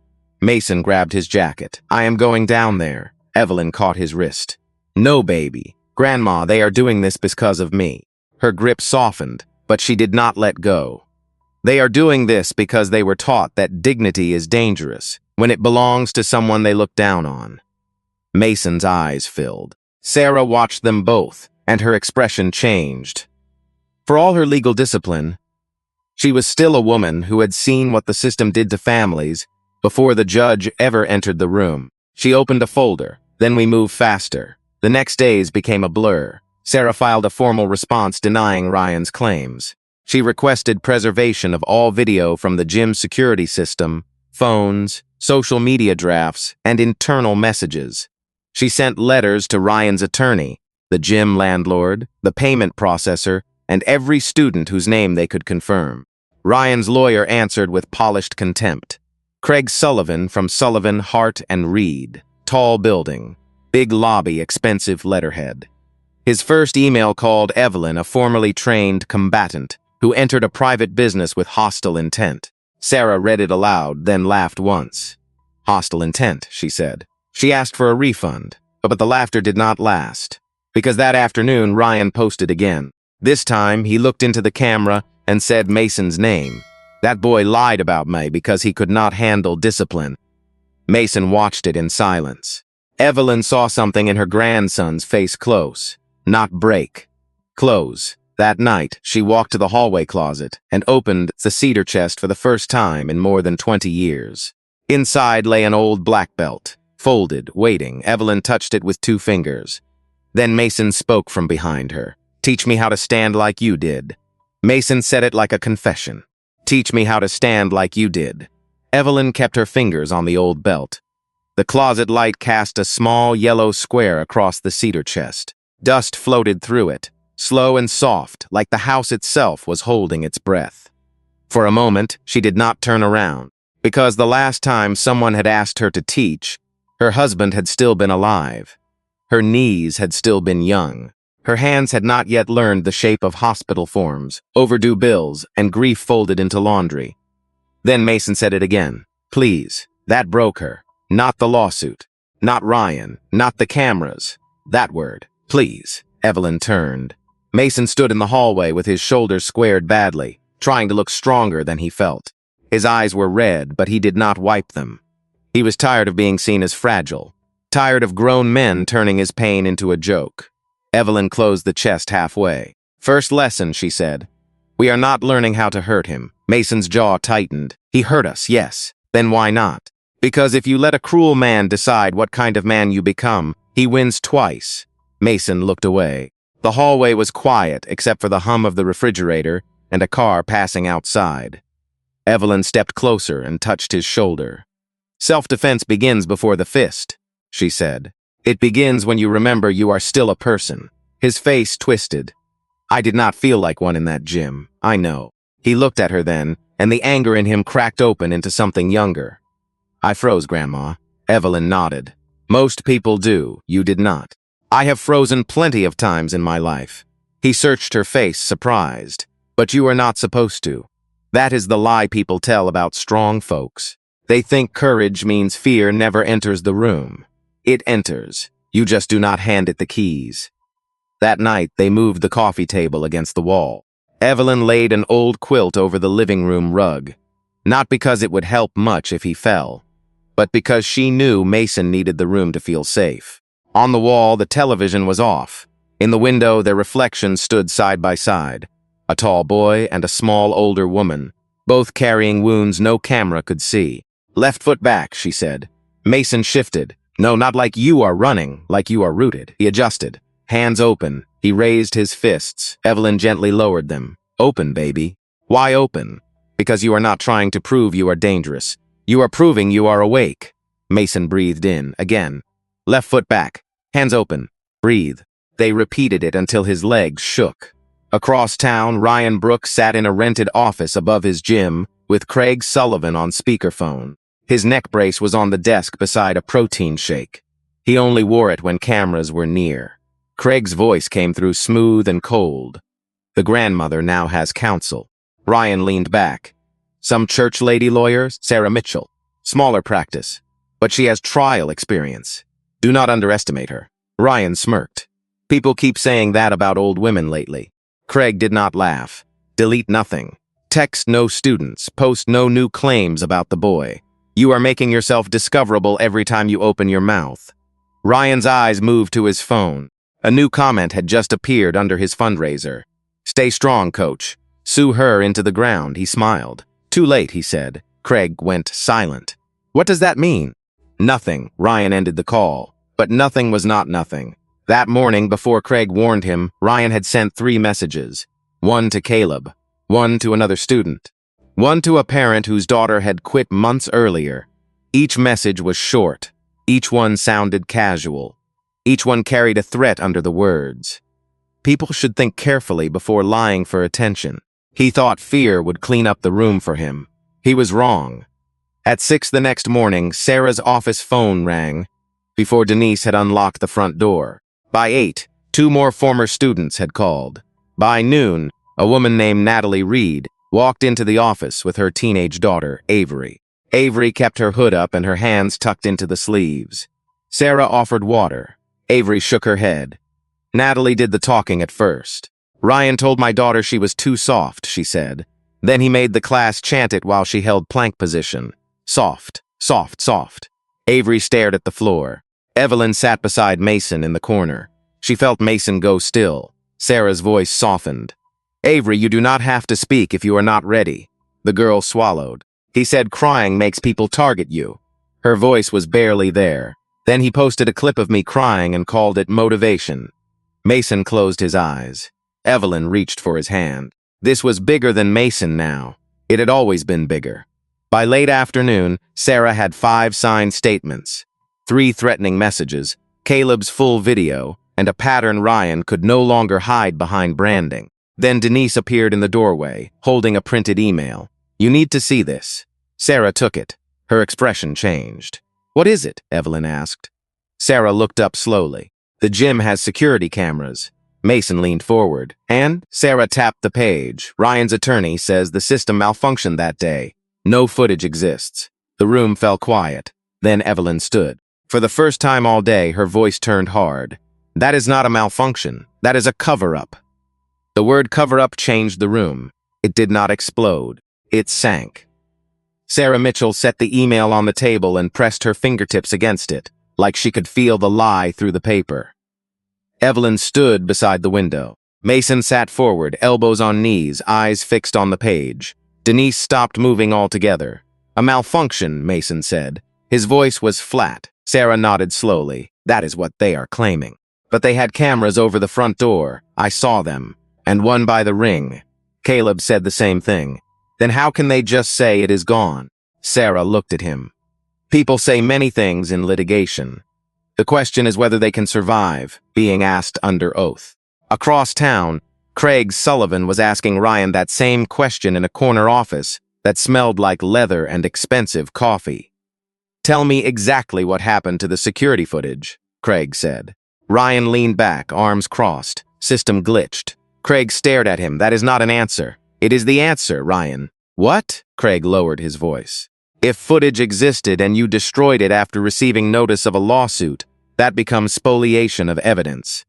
Mason grabbed his jacket. I am going down there. Evelyn caught his wrist. No, baby. Grandma, they are doing this because of me. Her grip softened, but she did not let go. They are doing this because they were taught that dignity is dangerous when it belongs to someone they look down on. Mason's eyes filled. Sarah watched them both, and her expression changed. For all her legal discipline, she was still a woman who had seen what the system did to families before the judge ever entered the room. She opened a folder. Then we moved faster. The next days became a blur. Sarah filed a formal response denying Ryan's claims. She requested preservation of all video from the gym security system, phones, social media drafts, and internal messages. She sent letters to Ryan's attorney, the gym landlord, the payment processor, and every student whose name they could confirm. Ryan's lawyer answered with polished contempt. Craig Sullivan from Sullivan, Hart, and Reed. Tall building. Big lobby, expensive letterhead. His first email called Evelyn a formerly trained combatant who entered a private business with hostile intent. Sarah read it aloud, then laughed once. Hostile intent, she said. She asked for a refund, but the laughter did not last, because that afternoon Ryan posted again. This time, he looked into the camera and said Mason's name. That boy lied about me because he could not handle discipline. Mason watched it in silence. Evelyn saw something in her grandson's face close, not break. Close. That night, she walked to the hallway closet and opened the cedar chest for the first time in more than 20 years. Inside lay an old black belt, folded, waiting. Evelyn touched it with 2 fingers. Then Mason spoke from behind her. Teach me how to stand like you did. Mason said it like a confession. Teach me how to stand like you did. Evelyn kept her fingers on the old belt. The closet light cast a small yellow square across the cedar chest. Dust floated through it, slow and soft, like the house itself was holding its breath. For a moment, she did not turn around, because the last time someone had asked her to teach, her husband had still been alive. Her knees had still been young. Her hands had not yet learned the shape of hospital forms, overdue bills, and grief folded into laundry. Then Mason said it again. Please. That broke her. Not the lawsuit. Not Ryan. Not the cameras. That word. Please. Evelyn turned. Mason stood in the hallway with his shoulders squared badly, trying to look stronger than he felt. His eyes were red, but he did not wipe them. He was tired of being seen as fragile, tired of grown men turning his pain into a joke. Evelyn closed the chest halfway. First lesson, she said. We are not learning how to hurt him. Mason's jaw tightened. He hurt us, yes. Then why not? Because if you let a cruel man decide what kind of man you become, he wins twice. Mason looked away. The hallway was quiet except for the hum of the refrigerator and a car passing outside. Evelyn stepped closer and touched his shoulder. Self-defense begins before the fist, she said. It begins when you remember you are still a person. His face twisted. I did not feel like one in that gym, I know. He looked at her then, and the anger in him cracked open into something younger. I froze, Grandma. Evelyn nodded. Most people do, you did not. I have frozen plenty of times in my life. He searched her face, surprised. But you are not supposed to. That is the lie people tell about strong folks. They think courage means fear never enters the room. It enters. You just do not hand it the keys. That night, they moved the coffee table against the wall. Evelyn laid an old quilt over the living room rug. Not because it would help much if he fell, but because she knew Mason needed the room to feel safe. On the wall, the television was off. In the window, their reflections stood side by side. A tall boy and a small older woman, both carrying wounds no camera could see. Left foot back, she said. Mason shifted. No, not like you are running, like you are rooted. He adjusted. Hands open. He raised his fists. Evelyn gently lowered them. Open, baby. Why open? Because you are not trying to prove you are dangerous. You are proving you are awake. Mason breathed in, again. Left foot back. Hands open. Breathe. They repeated it until his legs shook. Across town, Ryan Brooks sat in a rented office above his gym, with Craig Sullivan on speakerphone. His neck brace was on the desk beside a protein shake. He only wore it when cameras were near. Craig's voice came through smooth and cold. The grandmother now has counsel. Ryan leaned back. Some church lady lawyers, Sarah Mitchell. Smaller practice. But she has trial experience. Do not underestimate her. Ryan smirked. People keep saying that about old women lately. Craig did not laugh. Delete nothing. Text no students. Post no new claims about the boy. You are making yourself discoverable every time you open your mouth. Ryan's eyes moved to his phone. A new comment had just appeared under his fundraiser. Stay strong, coach. Sue her into the ground, he smiled. Too late, he said. Craig went silent. What does that mean? Nothing, Ryan ended the call. But nothing was not nothing. That morning, before Craig warned him, Ryan had sent 3 messages. One to Caleb. One to another student. One to a parent whose daughter had quit months earlier. Each message was short. Each one sounded casual. Each one carried a threat under the words. People should think carefully before lying for attention. He thought fear would clean up the room for him. He was wrong. At 6 the next morning, Sarah's office phone rang before Denise had unlocked the front door. By 8, 2 more former students had called. By noon, a woman named Natalie Reed walked into the office with her teenage daughter, Avery. Avery kept her hood up and her hands tucked into the sleeves. Sarah offered water. Avery shook her head. Natalie did the talking at first. Ryan told my daughter she was too soft, she said. Then he made the class chant it while she held plank position. Soft, soft, soft. Avery stared at the floor. Evelyn sat beside Mason in the corner. She felt Mason go still. Sarah's voice softened. Avery, you do not have to speak if you are not ready. The girl swallowed. He said crying makes people target you. Her voice was barely there. Then he posted a clip of me crying and called it motivation. Mason closed his eyes. Evelyn reached for his hand. This was bigger than Mason now. It had always been bigger. By late afternoon, Sarah had 5 signed statements, 3 threatening messages, Caleb's full video, and a pattern Ryan could no longer hide behind branding. Then Denise appeared in the doorway, holding a printed email. You need to see this. Sarah took it. Her expression changed. What is it? Evelyn asked. Sarah looked up slowly. The gym has security cameras. Mason leaned forward. And? Sarah tapped the page. Ryan's attorney says the system malfunctioned that day. No footage exists. The room fell quiet. Then Evelyn stood. For the first time all day, her voice turned hard. That is not a malfunction. That is a cover-up. The word cover-up changed the room. It did not explode. It sank. Sarah Mitchell set the email on the table and pressed her fingertips against it, like she could feel the lie through the paper. Evelyn stood beside the window. Mason sat forward, elbows on knees, eyes fixed on the page. Denise stopped moving altogether. A malfunction, Mason said. His voice was flat. Sarah nodded slowly. That is what they are claiming. But they had cameras over the front door. I saw them. And one by the ring. Caleb said the same thing. Then how can they just say it is gone? Sarah looked at him. People say many things in litigation. The question is whether they can survive being asked under oath. Across town, Craig Sullivan was asking Ryan that same question in a corner office that smelled like leather and expensive coffee. "Tell me exactly what happened to the security footage," Craig said. Ryan leaned back, arms crossed. System glitched. Craig stared at him. "That is not an answer." "It is the answer, Ryan." "What?" Craig lowered his voice. "If footage existed and you destroyed it after receiving notice of a lawsuit, that becomes spoliation of evidence.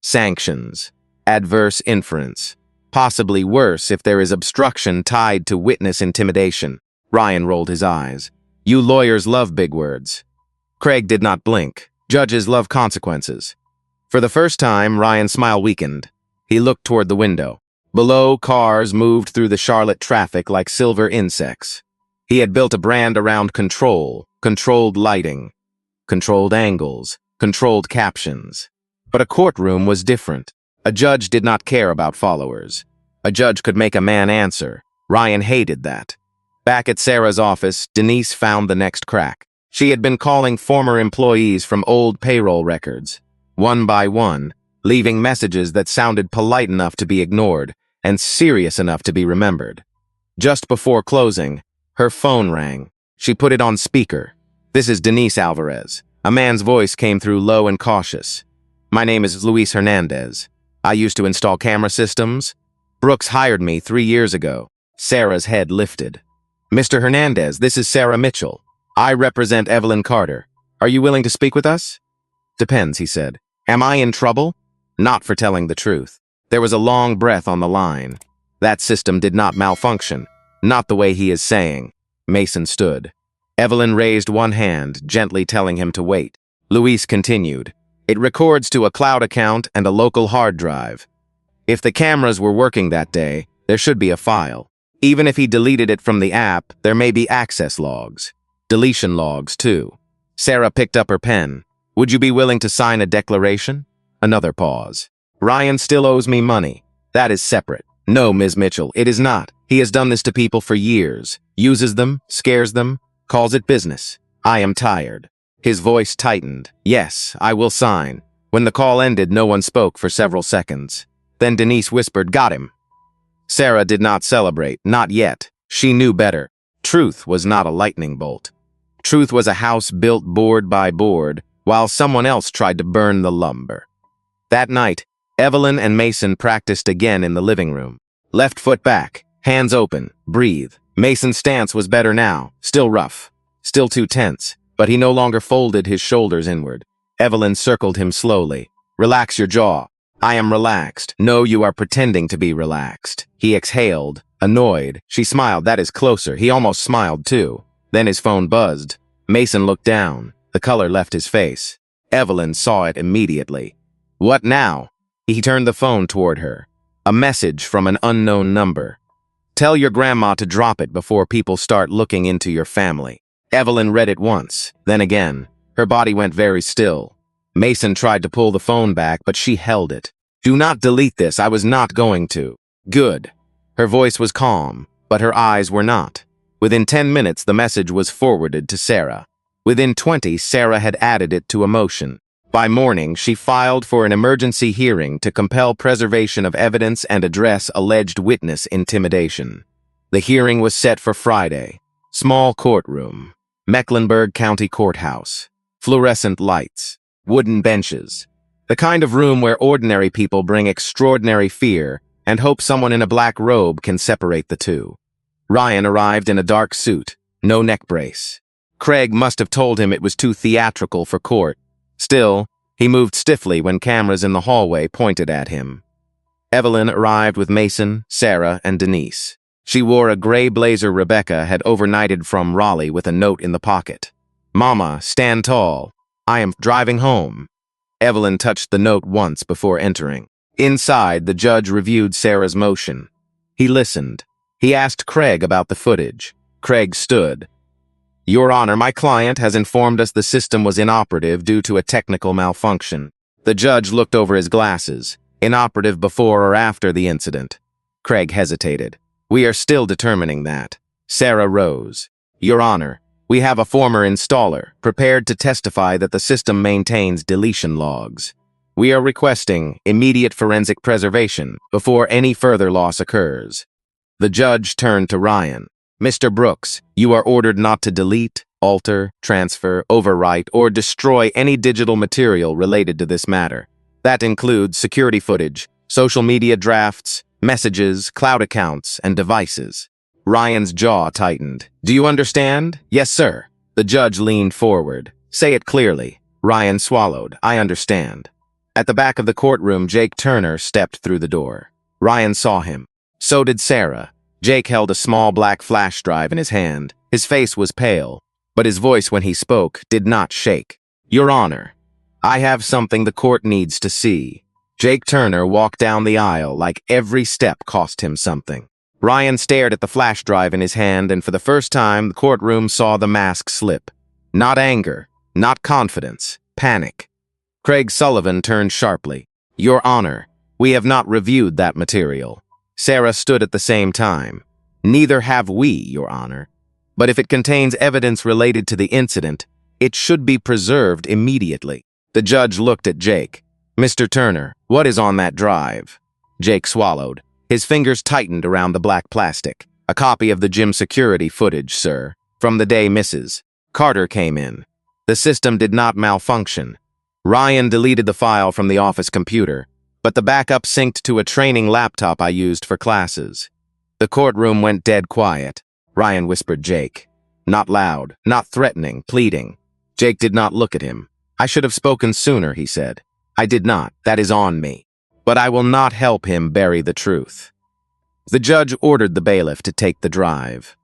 Sanctions. Adverse inference. Possibly worse if there is obstruction tied to witness intimidation." Ryan rolled his eyes. "You lawyers love big words." Craig did not blink. Judges love consequences. For the first time, Ryan's smile weakened. He looked toward the window. Below, cars moved through the Charlotte traffic like silver insects. He had built a brand around control, controlled lighting, controlled angles, controlled captions. But a courtroom was different. A judge did not care about followers. A judge could make a man answer. Ryan hated that. Back at Sarah's office, Denise found the next crack. She had been calling former employees from old payroll records, one by one, leaving messages that sounded polite enough to be ignored and serious enough to be remembered. Just before closing, her phone rang. She put it on speaker. "This is Denise Alvarez." A man's voice came through low and cautious. "My name is Luis Hernandez. I used to install camera systems. Brooks hired me 3 years ago." Sarah's head lifted. "Mr. Hernandez, this is Sarah Mitchell. I represent Evelyn Carter. Are you willing to speak with us?" "Depends," he said. "Am I in trouble?" "Not for telling the truth." There was a long breath on the line. That system did not malfunction. Not the way he is saying. Mason stood. Evelyn raised one hand, gently telling him to wait. Luis continued. "It records to a cloud account and a local hard drive. If the cameras were working that day, there should be a file. Even if he deleted it from the app, there may be access logs. Deletion logs, too." Sarah picked up her pen. "Would you be willing to sign a declaration?" Another pause. "Ryan still owes me money. That is separate." "No, Ms. Mitchell, it is not. He has done this to people for years. Uses them, scares them, calls it business. I am tired." His voice tightened. "Yes, I will sign." When the call ended, no one spoke for several seconds. Then Denise whispered, "Got him." Sarah did not celebrate, not yet. She knew better. Truth was not a lightning bolt. Truth was a house built board by board, while someone else tried to burn the lumber. That night, Evelyn and Mason practiced again in the living room. Left foot back, hands open, breathe. Mason's stance was better now, still rough, still too tense, but he no longer folded his shoulders inward. Evelyn circled him slowly. "Relax your jaw." "I am relaxed." "No, you are pretending to be relaxed." He exhaled, annoyed. She smiled. "That is closer." He almost smiled, too. Then his phone buzzed. Mason looked down. The color left his face. Evelyn saw it immediately. "What now?" He turned the phone toward her. A message from an unknown number. "Tell your grandma to drop it before people start looking into your family." Evelyn read it once, then again. Her body went very still. Mason tried to pull the phone back, but she held it. "Do not delete this. I was not going to." "Good." Her voice was calm, but her eyes were not. Within 10 minutes, the message was forwarded to Sarah. Within 20, Sarah had added it to a motion. By morning, she filed for an emergency hearing to compel preservation of evidence and address alleged witness intimidation. The hearing was set for Friday. Small courtroom. Mecklenburg County Courthouse. Fluorescent lights. Wooden benches. The kind of room where ordinary people bring extraordinary fear and hope someone in a black robe can separate the two. Ryan arrived in a dark suit, no neck brace. Craig must have told him it was too theatrical for court. Still, he moved stiffly when cameras in the hallway pointed at him. Evelyn arrived with Mason, Sarah, and Denise. She wore a gray blazer Rebecca had overnighted from Raleigh with a note in the pocket. "Mama, stand tall. I am driving home." Evelyn touched the note once before entering. Inside, the judge reviewed Sarah's motion. He listened. He asked Craig about the footage. Craig stood. "Your Honor, my client has informed us the system was inoperative due to a technical malfunction." The judge looked over his glasses. "Inoperative before or after the incident?" Craig hesitated. "We are still determining that." Sarah rose. "Your Honor, We have a former installer, prepared to testify that the system maintains deletion logs. We are requesting immediate forensic preservation before any further loss occurs. The judge turned to Ryan. Mr. Brooks, you are ordered not to delete, alter, transfer, overwrite, or destroy any digital material related to this matter. That includes security footage, social media drafts, messages, cloud accounts, and devices. Ryan's jaw tightened. Do you understand? Yes, sir. The judge leaned forward. Say it clearly. Ryan swallowed. I understand. At the back of the courtroom, Jake Turner stepped through the door. Ryan saw him. So did Sarah. Jake held a small black flash drive in his hand. His face was pale, but his voice when he spoke did not shake. Your Honor, I have something the court needs to see. Jake Turner walked down the aisle like every step cost him something. Ryan stared at the flash drive in his hand, and for the first time, the courtroom saw the mask slip. Not anger, not confidence, panic. Craig Sullivan turned sharply. Your Honor, we have not reviewed that material. Sarah stood at the same time. Neither have we, Your Honor. But if it contains evidence related to the incident, it should be preserved immediately. The judge looked at Jake. Mr. Turner, what is on that drive? Jake swallowed. His fingers tightened around the black plastic. A copy of the gym security footage, sir, from the day Mrs. Carter came in. The system did not malfunction. Ryan deleted the file from the office computer, but the backup synced to a training laptop I used for classes. The courtroom went dead quiet. Ryan whispered Jake. Not loud, not threatening, pleading. Jake did not look at him. I should have spoken sooner, he said. I did not. That is on me. But I will not help him bury the truth. The judge ordered the bailiff to take the drive.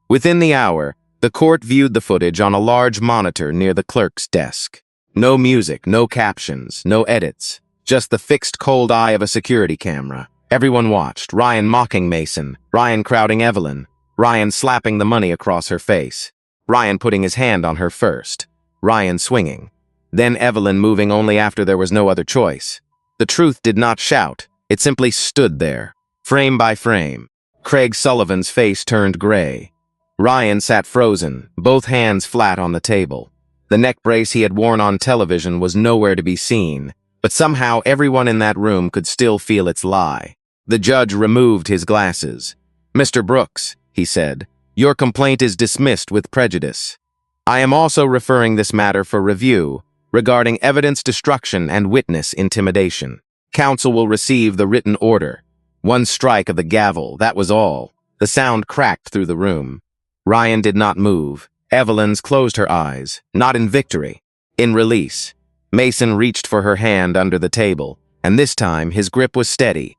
Within the hour, the court viewed the footage on a large monitor near the clerk's desk. No music, no captions, no edits. Just the fixed cold eye of a security camera. Everyone watched, Ryan mocking Mason, Ryan crowding Evelyn, Ryan slapping the money across her face, Ryan putting his hand on her first, Ryan swinging. Then Evelyn moving only after there was no other choice. The truth did not shout, it simply stood there, frame by frame. Craig Sullivan's face turned gray. Ryan sat frozen, both hands flat on the table. The neck brace he had worn on television was nowhere to be seen, but somehow everyone in that room could still feel its lie. The judge removed his glasses. Mr. Brooks, he said, your complaint is dismissed with prejudice. I am also referring this matter for review regarding evidence destruction and witness intimidation. Counsel will receive the written order. One strike of the gavel, that was all. The sound cracked through the room. Ryan did not move. Evelyn's closed her eyes, not in victory, in release. Mason reached for her hand under the table, and this time his grip was steady.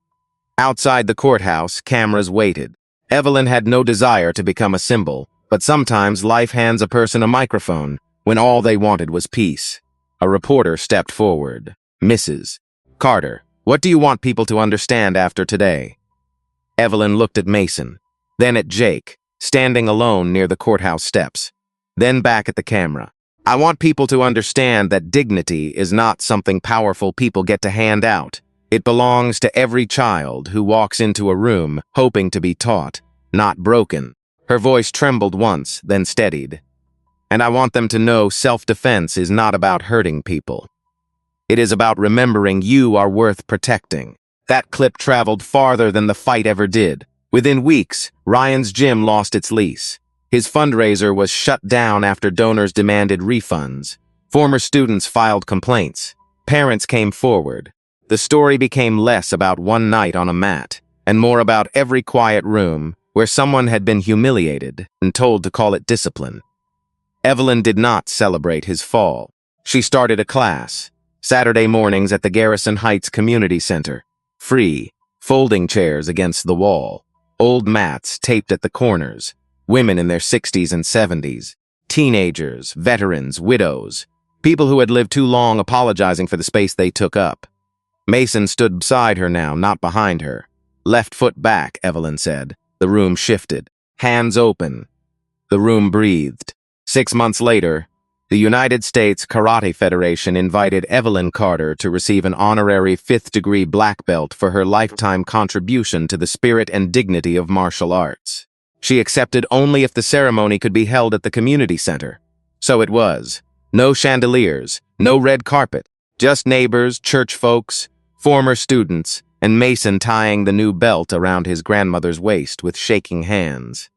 Outside the courthouse, cameras waited. Evelyn had no desire to become a symbol, but sometimes life hands a person a microphone when all they wanted was peace. A reporter stepped forward. Mrs. Carter, what do you want people to understand after today? Evelyn looked at Mason, then at Jake, standing alone near the courthouse steps, then back at the camera. I want people to understand that dignity is not something powerful people get to hand out. It belongs to every child who walks into a room hoping to be taught, not broken. Her voice trembled once, then steadied. And I want them to know self-defense is not about hurting people. It is about remembering you are worth protecting. That clip traveled farther than the fight ever did. Within weeks, Ryan's gym lost its lease. His fundraiser was shut down after donors demanded refunds. Former students filed complaints. Parents came forward. The story became less about one night on a mat, and more about every quiet room where someone had been humiliated and told to call it discipline. Evelyn did not celebrate his fall. She started a class, Saturday mornings at the Garrison Heights Community Center. Free, folding chairs against the wall, old mats taped at the corners, women in their 60s and 70s, teenagers, veterans, widows, people who had lived too long apologizing for the space they took up. Mason stood beside her now, not behind her. Left foot back, Evelyn said. The room shifted. Hands open. The room breathed. 6 months later, the United States Karate Federation invited Evelyn Carter to receive an honorary 5th-degree black belt for her lifetime contribution to the spirit and dignity of martial arts. She accepted only if the ceremony could be held at the community center. So it was. No chandeliers, no red carpet, just neighbors, church folks, former students, and Mason tying the new belt around his grandmother's waist with shaking hands.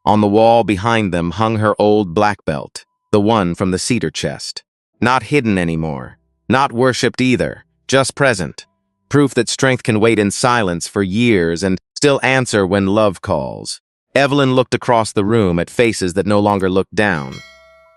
On the wall behind them hung her old black belt, the one from the cedar chest. Not hidden anymore, not worshipped either, just present. Proof that strength can wait in silence for years and still answer when love calls. Evelyn looked across the room at faces that no longer looked down.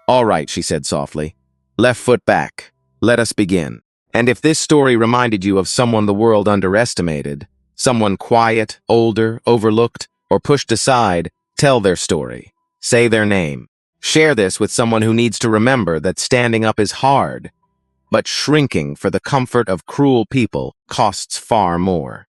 "All right," she said softly. "Left foot back. Let us begin. And if this story reminded you of someone the world underestimated, someone quiet, older, overlooked, or pushed aside, tell their story. Say their name. Share this with someone who needs to remember that standing up is hard, but shrinking for the comfort of cruel people costs far more."